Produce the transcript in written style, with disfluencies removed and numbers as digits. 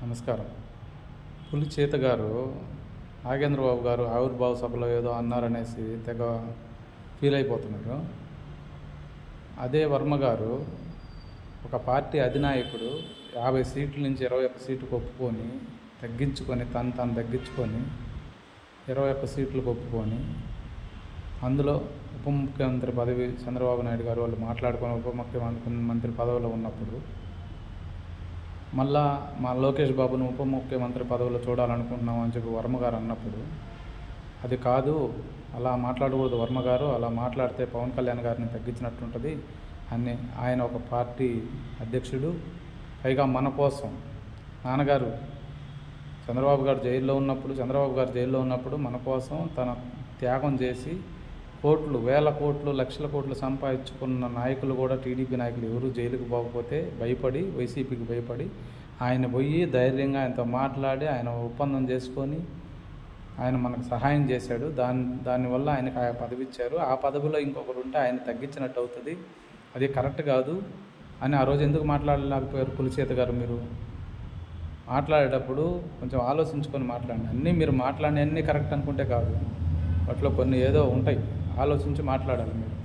నమస్కారం. పులిచేత గారు నాగేంద్రబాబు గారు ఆవిర్భావ సభలో ఏదో అన్నారనేసి తెగ ఫీల్ అయిపోతున్నారు. అదే వర్మ గారు ఒక పార్టీ అధినాయకుడు 50 సీట్ల నుంచి 21 సీట్లకు ఒప్పుకొని తను తగ్గించుకొని 21 సీట్లకు ఒప్పుకొని అందులో ఉప ముఖ్యమంత్రి పదవి చంద్రబాబు నాయుడు గారు వాళ్ళు మాట్లాడుకొని ఉప ముఖ్యమంత్రి పదవిలో ఉన్నప్పుడు మళ్ళా మా లోకేష్ బాబును ఉప ముఖ్యమంత్రి పదవిలో చూడాలనుకుంటున్నాం అని చెప్పి వర్మ గారు అన్నప్పుడు, అది కాదు, అలా మాట్లాడకూడదు వర్మ గారు, అలా మాట్లాడితే పవన్ కళ్యాణ్ గారిని తగ్గించినట్టుంటుంది అని ఆయన ఒక పార్టీ అధ్యక్షుడు, పైగా మన కోసం నాన్నగారు చంద్రబాబు గారు జైల్లో ఉన్నప్పుడు మన కోసం తన త్యాగం చేసి కోట్లు, వేల కోట్లు, లక్షల కోట్లు సంపాదించుకున్న నాయకులు కూడా, టీడీపీ నాయకులు ఎవరు జైలుకు పోకపోతే భయపడి, వైసీపీకి భయపడి ఆయన పోయి ధైర్యంగా ఆయనతో మాట్లాడి ఆయన ఒప్పందం చేసుకొని ఆయన మనకు సహాయం చేశాడు. దానివల్ల ఆయనకు ఆ పదవి ఇచ్చారు. ఆ పదవిలో ఇంకొకరు ఉంటే ఆయన తగ్గించినట్టు అవుతుంది, అది కరెక్ట్ కాదు అని ఆ రోజు ఎందుకు మాట్లాడలేకపోయారు పులిచేత గారు? మీరు మాట్లాడేటప్పుడు కొంచెం ఆలోచించుకొని మాట్లాడండి. మీరు మాట్లాడిన అన్నీ కరెక్ట్ అనుకుంటే కాదు, వాటిలో కొన్ని ఏదో ఉంటాయి, ఆలోచించి మాట్లాడాలి మీరు.